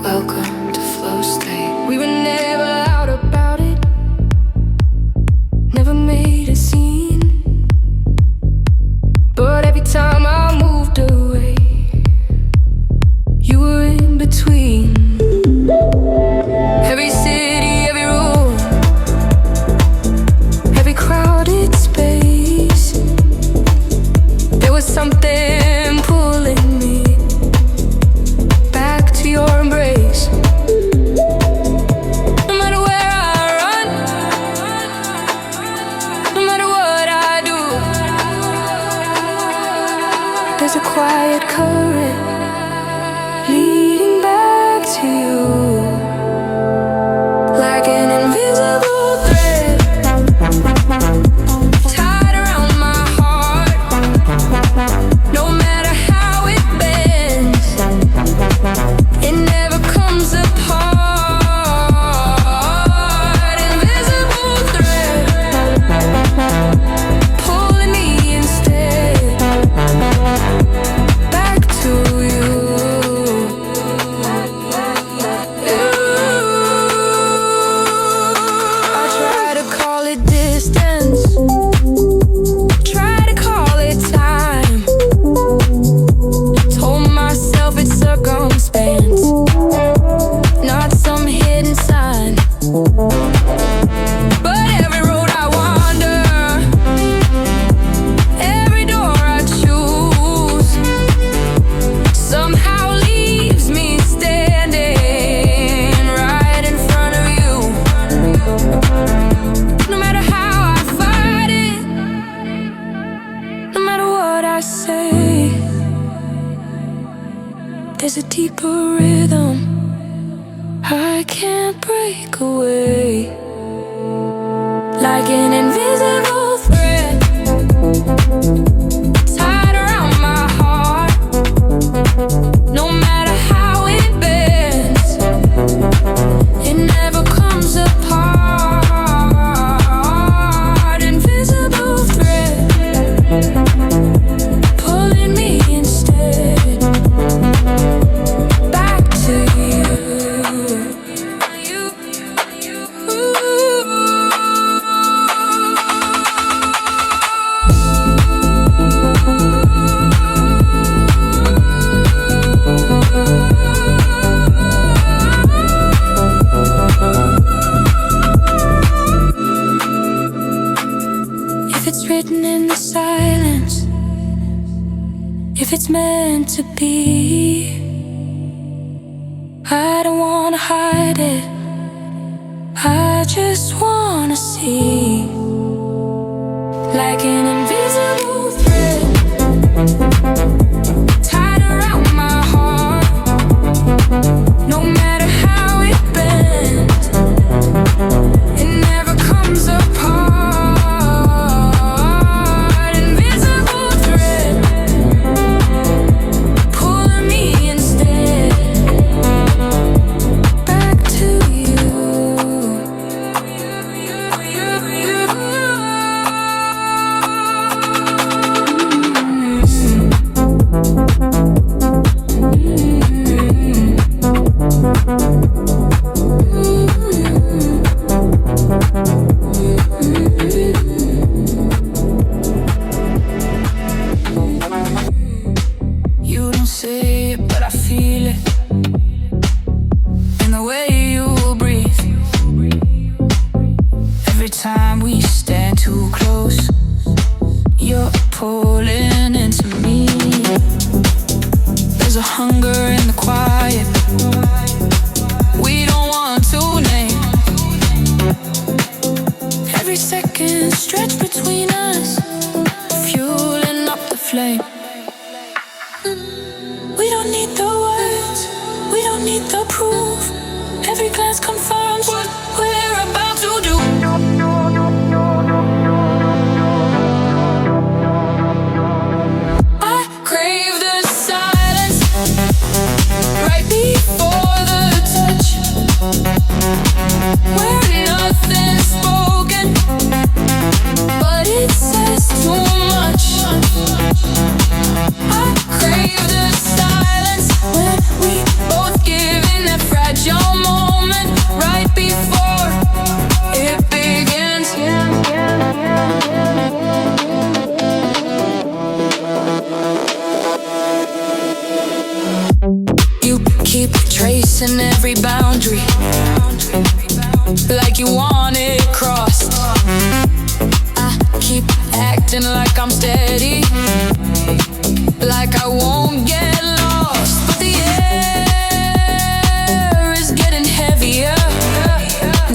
Welcome to Flowstate. We were never loud about it, never made a scene. But every time I moved away, you were in between. Every city, every room, every crowded space, there was something pulling me back to your embrace. No matter where I run, no matter what I do, there's a quiet current leading back to you, like an invisible thread tied around my heart. No matter how it bends, it never comes apart. Invisible thread pulling me instead back to you. I try to call it distance, try to call it time. Told myself it's circumstance, not some hidden sign. But every road I wander, every door I choose, somehow leaves me standing right in front of you. No matter how I fight it, no matter what I say, there's a deeper rhythm I can't break away, like an invisible thread tied around my heart. No matter how it bends, it never comes apart. Invisible thread pulling me instead back to you. If it's written in the silence, if it's meant to be, I don't wanna hide it, I just wanna see, like an invisible thread tied around my heart. No matter how it bends, it never comes apart. Invisible thread pulling me instead back to you. You don't say it, but I feel it in the way you breathe. Every time we stand too close, you're pulling into me. There's a hunger in the quiet we don't want to name. Every second stretch between us, fueling up the flame. We don't need the words, we don't need the proof. Every glance confirms what we're about to do. I crave the silence right before the touch, where nothing's spoken, but it says too much. I crave the silence when we both give in that Keep tracing every boundary, like you want it crossed. I keep acting like I'm steady, like I won't get lost. But the air is getting heavier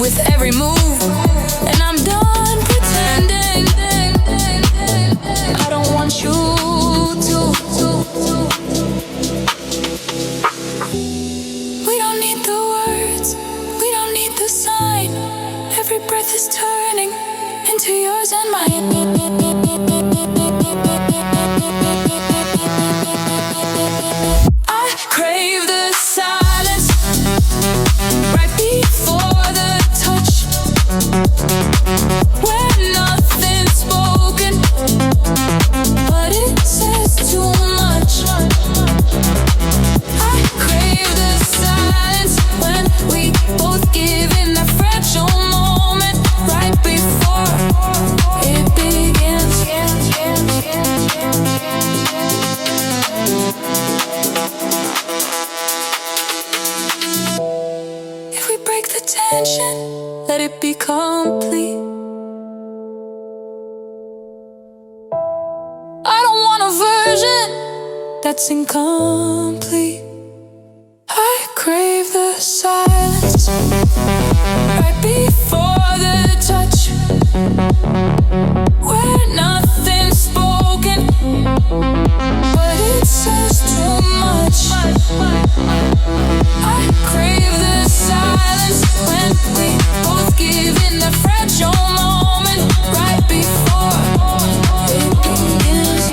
with every move, and I'm done pretending. I don't want you to. We don't need the words, we don't need the sign. Every breath is turning into yours and mine. I crave the silence right before the touch, where nothing's spoken, but it says too much. I crave the silence when we both give in that fragile moment right before it begins. If we break the tension, let it be complete. I don't want a version that's incomplete. I crave the silence right before the touch, where nothing's spoken, but it says too much. I crave the silence when we both give in the fragile moment right before it begins.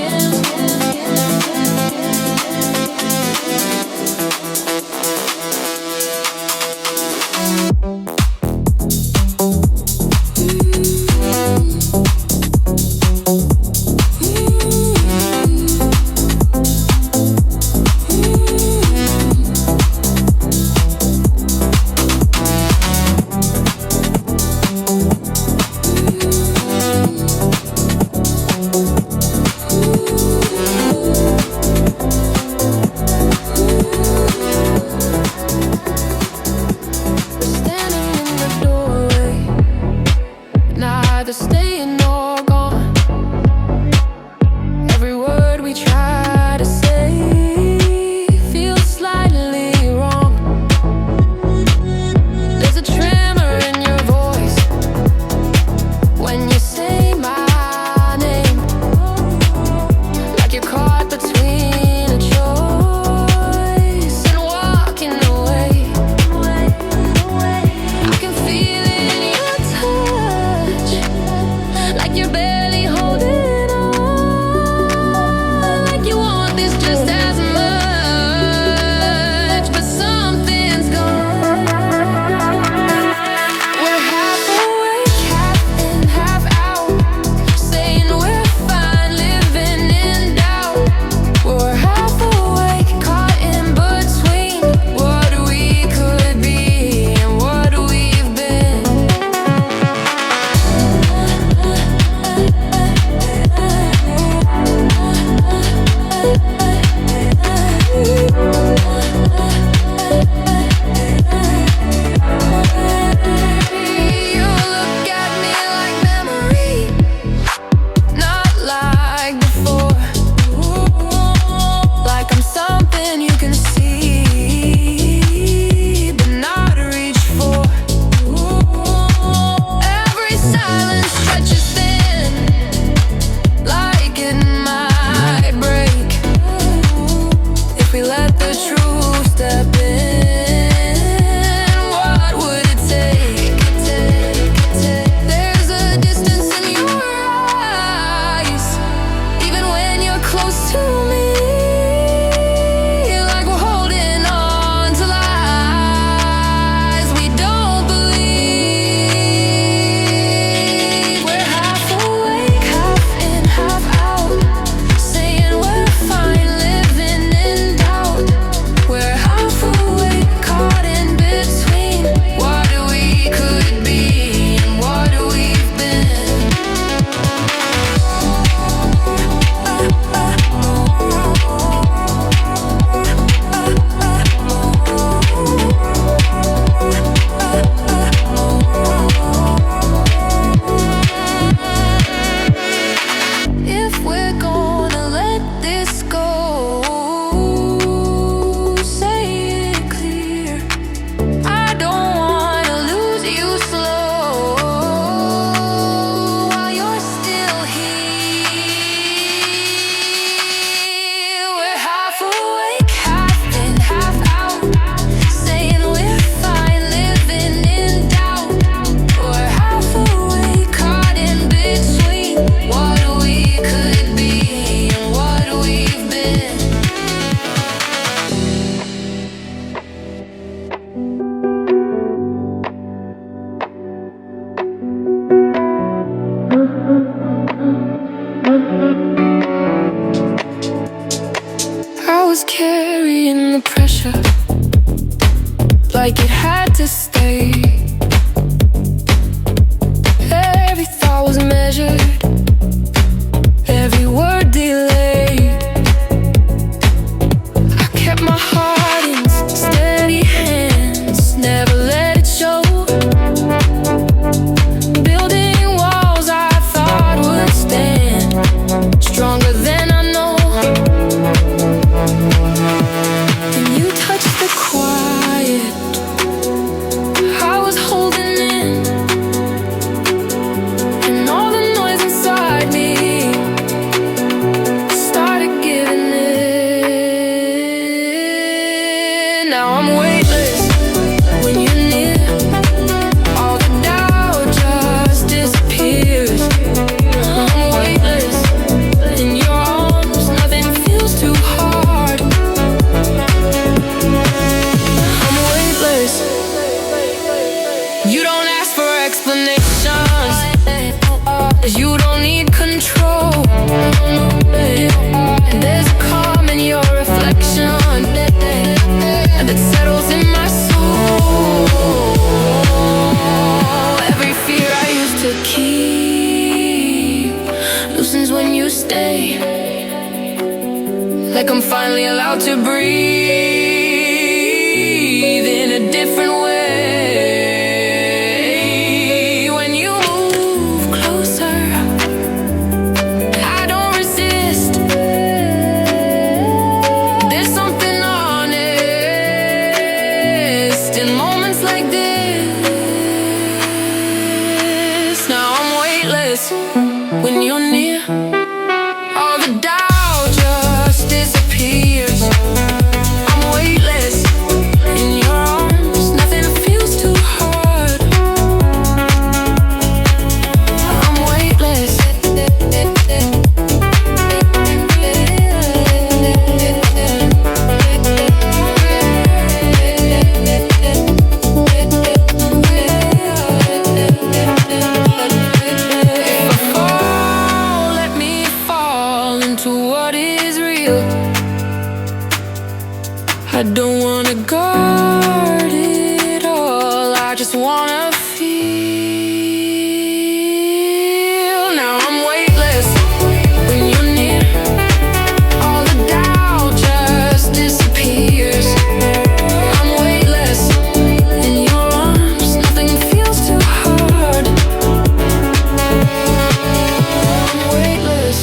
like it had to stay. Every thought was measured, every word delayed. I kept my heart in steady hands, never let it show. Building walls I thought would stand, stronger than I know. Then you touched the quiet I was holding in, and all the noise inside me started giving in. Now I'm weightless when you're near, all the doubt just disappears. I'm weightless in your arms, nothing feels too hard. I'm weightless. You don't ask for explanations, you don't need control. And there's a calm in your reflection that settles in my soul. Every fear I used to keep loosens when you stay, like I'm finally allowed to breathe in a different way. When you move closer, I don't resist. There's something honest in moments like this. Now I'm weightless when you're near, all the doubt just disappears. I'm weightless in your arms, nothing feels too hard. I'm weightless. If I fall, let me fall into what is real. I don't wanna guard it all, I just wanna feel. Now I'm weightless when you're near, all the doubt just disappears. I'm weightless in your arms, nothing feels too hard. I'm weightless.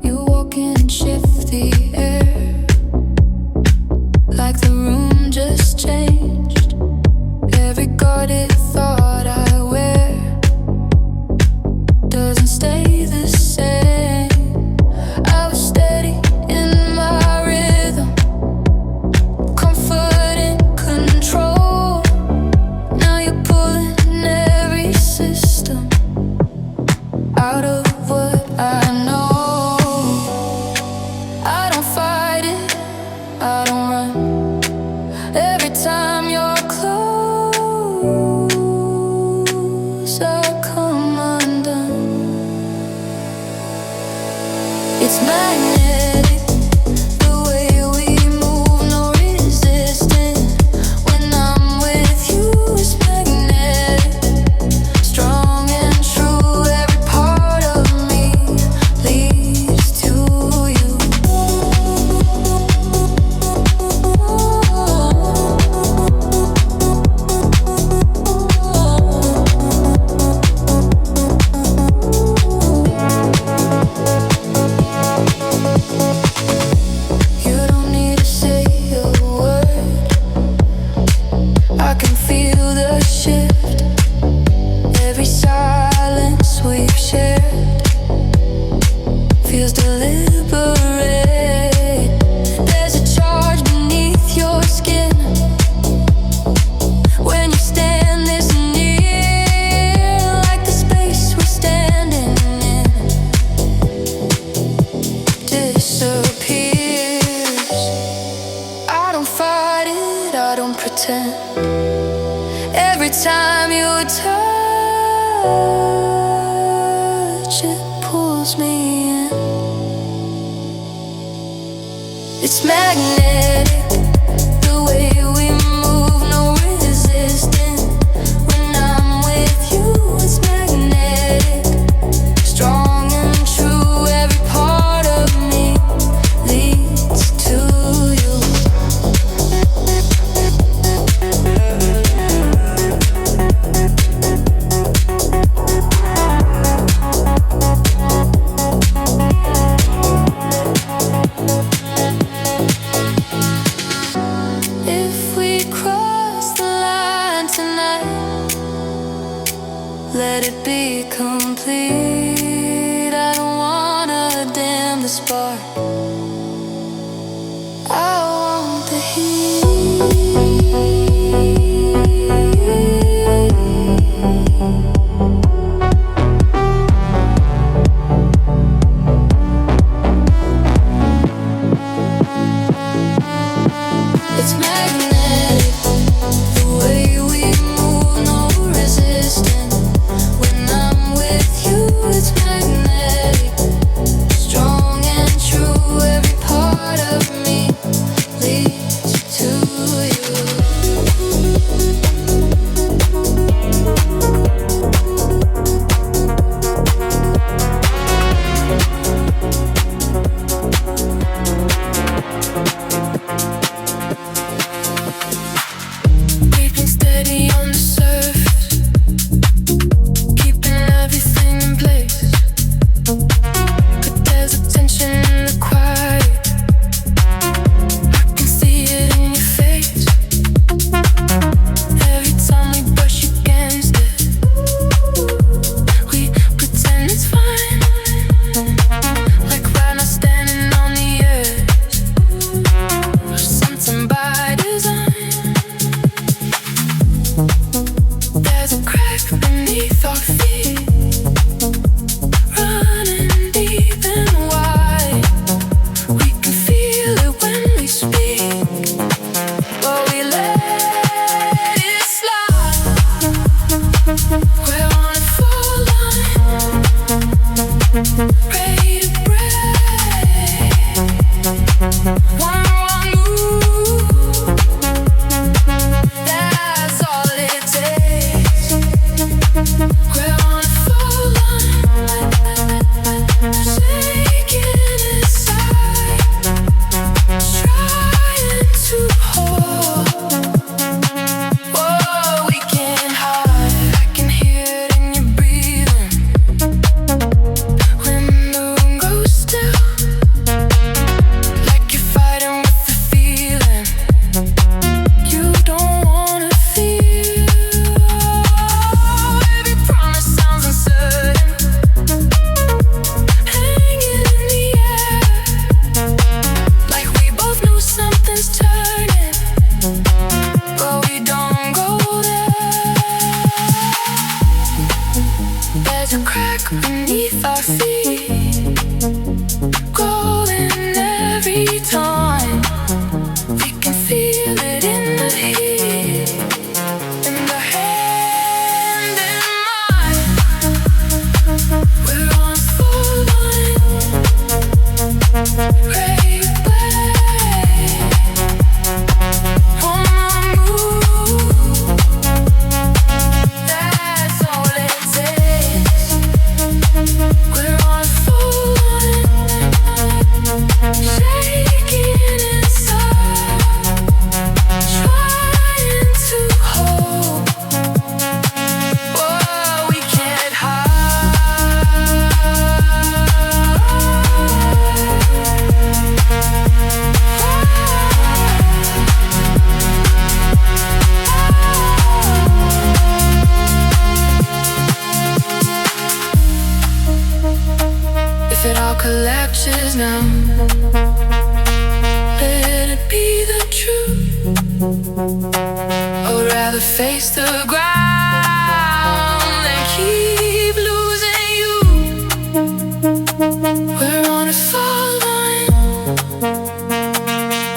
You walk in and shift the air, like the room just changed. Every guarded thought I wear doesn't stay the same. I was steady in my rhythm, comfort and control. Now you're pulling every system out of what I know. I don't fight it, I don't run. Every time you're close, I come undone. It's magnetic, the way we move, no resistance. When I'm with you, it's magnetic, strong and true. Every part of me leads to you. You don't need to say a word, I can feel the shift. Every silence we've shared feels deliberate. There's a charge beneath your skin when you stand this near, like the space we're standing in disappears. I don't fight it, I don't pretend. Every time you touch, it pulls me in. It's magnetic, the way we move, no resistance. When I'm with you, it's magnetic, strong and true. Every part of me leads to you. If we cross the line tonight, let it be complete. I don't wanna dim the spark. I want the heat. It's magnetic, the way we move, no resistance. When I'm with you, it's magnetic, strong and true. Every part of me leads to you. Keeping steady on the surface, keeping everything in place. But there's a tension in the quiet, I can see it in your face. Every time we brush against it, we pretend it's fine, like we're not standing on the edge of something by design. There's a crack beneath our feet, running deep and wide. We can feel it when we speak, but we let it slide. We're on a full line, ready to break. One wrong move, that's all it takes. We're on a full line, shaking inside, trying to hold. Whoa, we can't hide. I can hear it in your breathing. When the room goes still, like you're fighting with the feeling you don't wanna feel. Every promise sounds uncertain, hanging in the air, like we both know something's turning, but we don't go there. There's a crack beneath our feet, growing every time. We can feel it in the heat, in the hand in mine. We're on full line, ready to play. One more move, that's all it takes. We're on full line, shaking inside, trying to hold. Whoa, we can't hide. If it all collapses now, let it be the truth. I'd rather face the ground than keep losing you. We're on a fall line,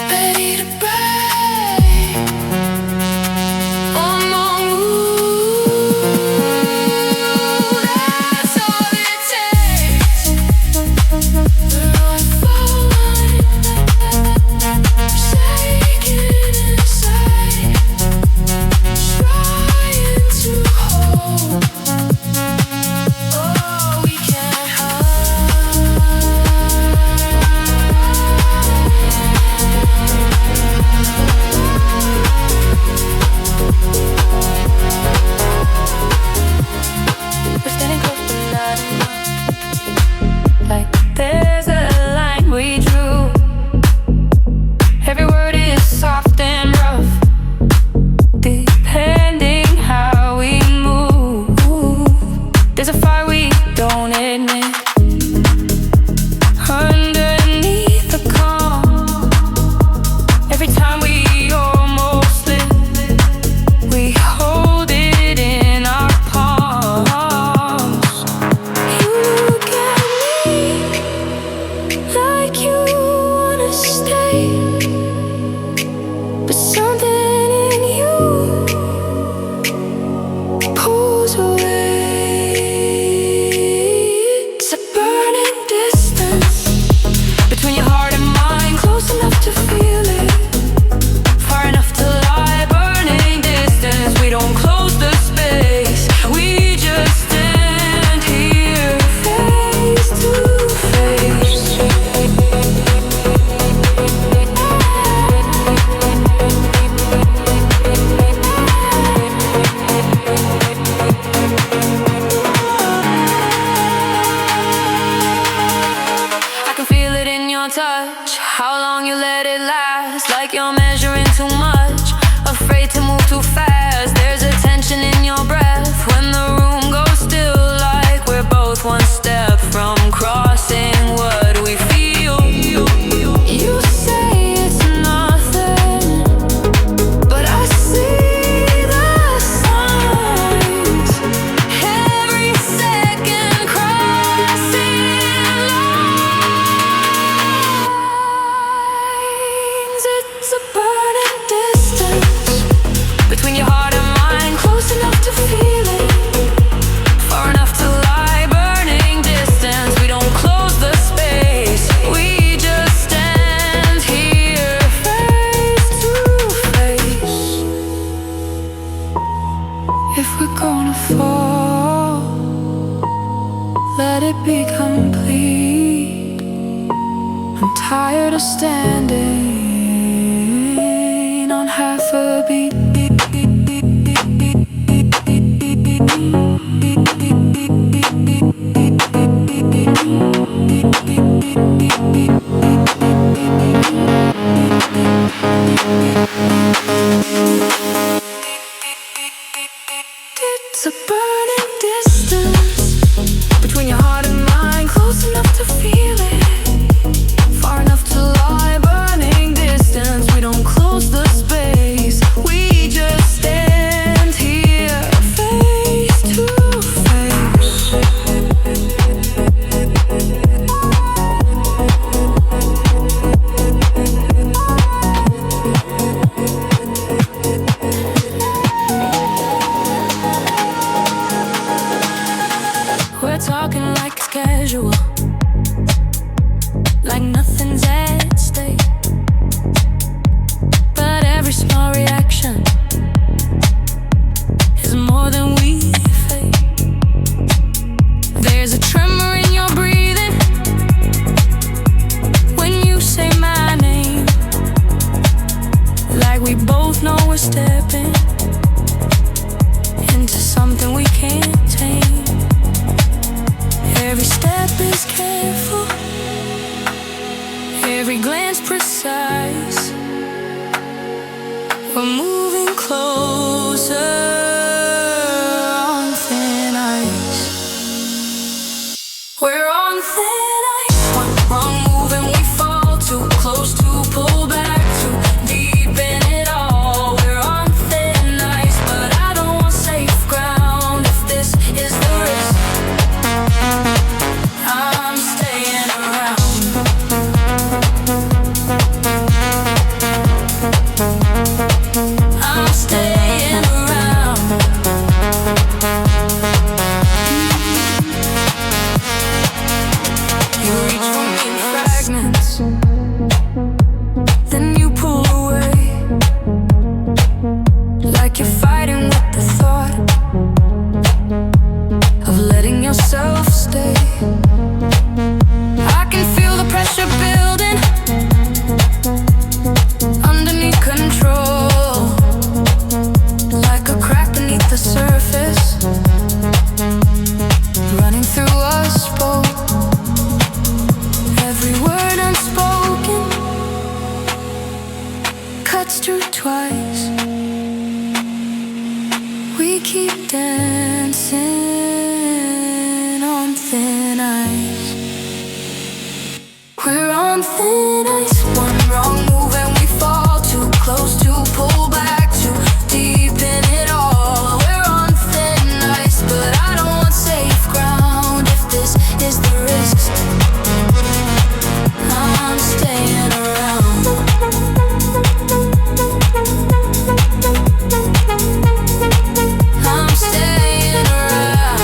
ready to break. One more move, that's all it takes. We're on a fall line, soft and rough, depending how we move. There's a fire we don't admit underneath the calm. Every time we almost slip, we hold it in our palms. You got me like you wanna stay, but something in you pulls away. It's a burning distance between your heart and mine, close enough to feel it, far enough to lie. Burning distance, we don't close the space, we just stand here face to face. I can feel it in your touch, how long you let it last, like you're measuring too much, afraid to move too fast. There's a tension in your breath when the room goes still, like we're both one step from crossing what we feel. You say it's nothing, but I see the signs. Every second crossing lines. It's a burning distance between your heart and mine, close enough to feel it, far enough to lie. Burning distance, we don't close the space, we just stand here face to face. If we're gonna fall, let it be complete. I'm tired of standing on half a beat. It's a burning distance between your heart and mine, close enough to feel it, far enough to lie. Burning distance, we don't close the space, we just stand here face to face. We're talking like it's casual, like nothing's at stake, but every small reaction is more than we fake. There's a tremor in your breathing when you say my name, like we both know we're stepping into something we can't tame. Every step is careful, every glance precise. We're moving closer on thin ice. We're on thin ice. One wrong move and we fall, too close to pull back, too deep in it all. We're on thin ice, but I don't want safe ground if this is the risk. I'm staying around. I'm staying around. You reach for me in fragments, then you pull away, like you're fighting with the thought of letting yourself stay. I can feel the pressure building underneath control, like a crack beneath the surface, running through us both. Every word unspoken, cuts through twice. We keep dancing on thin ice. We're on thin ice. One wrong move and we fall too close to pull back too deep in it all. We're on thin ice, but I don't want safe ground if this is the risk. I'm staying around. I'm staying around.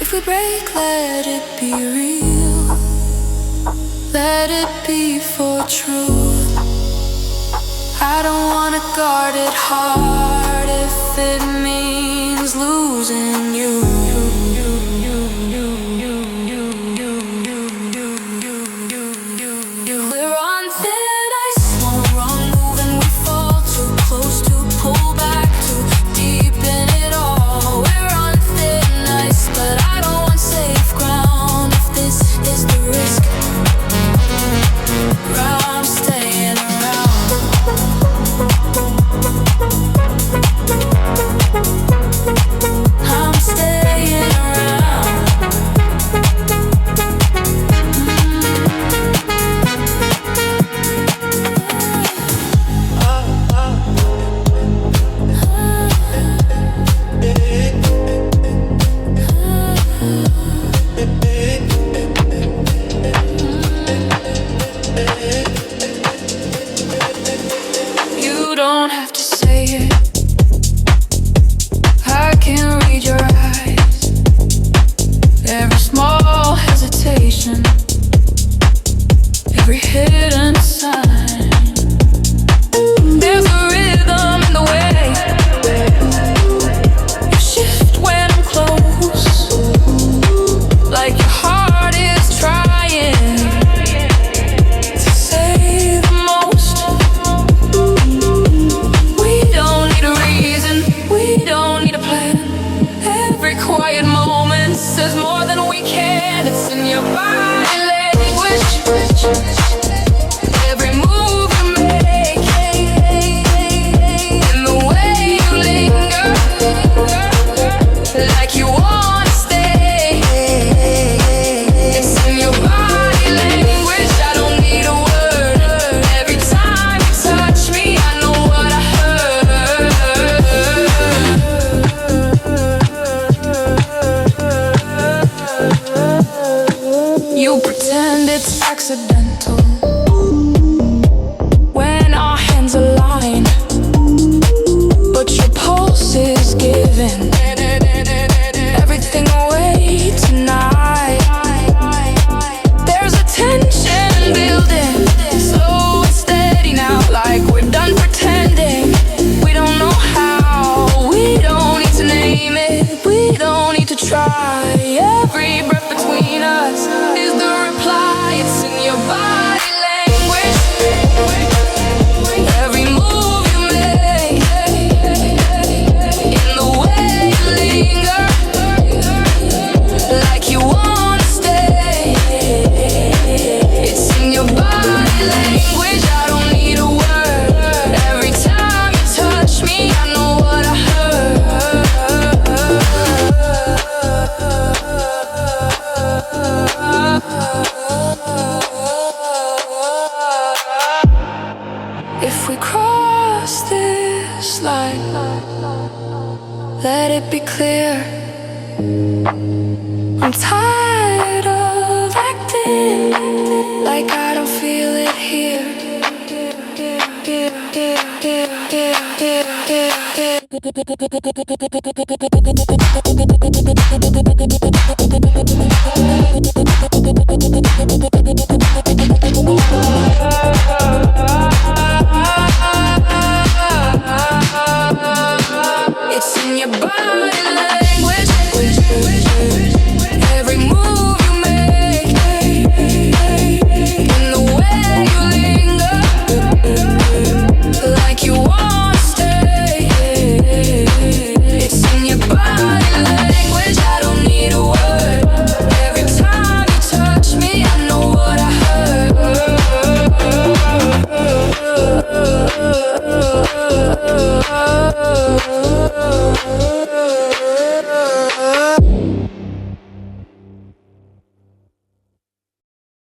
If we break, let it be real. Let it be for truth. I don't wanna guard it hard if it means losing you. We're on thin ice. One wrong move and we fall too close to pull back too deep in it all. We're on thin ice, but I don't want safe ground if this is the risk. I'm staying around. I'm staying around. You don't have to say it. I can read your eyes. Every small hesitation, every hidden sign. There's a rhythm in the way you shift when I'm close, like your heart is trying to say the most. We don't need a reason, we don't need a plan. Every quiet moment says more than we can. It's in your body language. Every move you make, in the way you linger, like you wanna stay. It's in your body language. I don't need a word. Every time you touch me, I know what I heard. You pretend it's accidental when our hands align, but your pulse is giving everything away tonight. There's a tension building, slow and steady now, like we're done pretending. We don't know how, we don't need to name it, we don't need to try. Every breath between us is the reply. It's in your body language. Every move you make, in the way you linger, like you wanna stay. It's in your body language. I don't need a word. Every time you touch me, I know what I heard. If we cross this line, let it be clear. I'm tired of acting like I don't feel it here.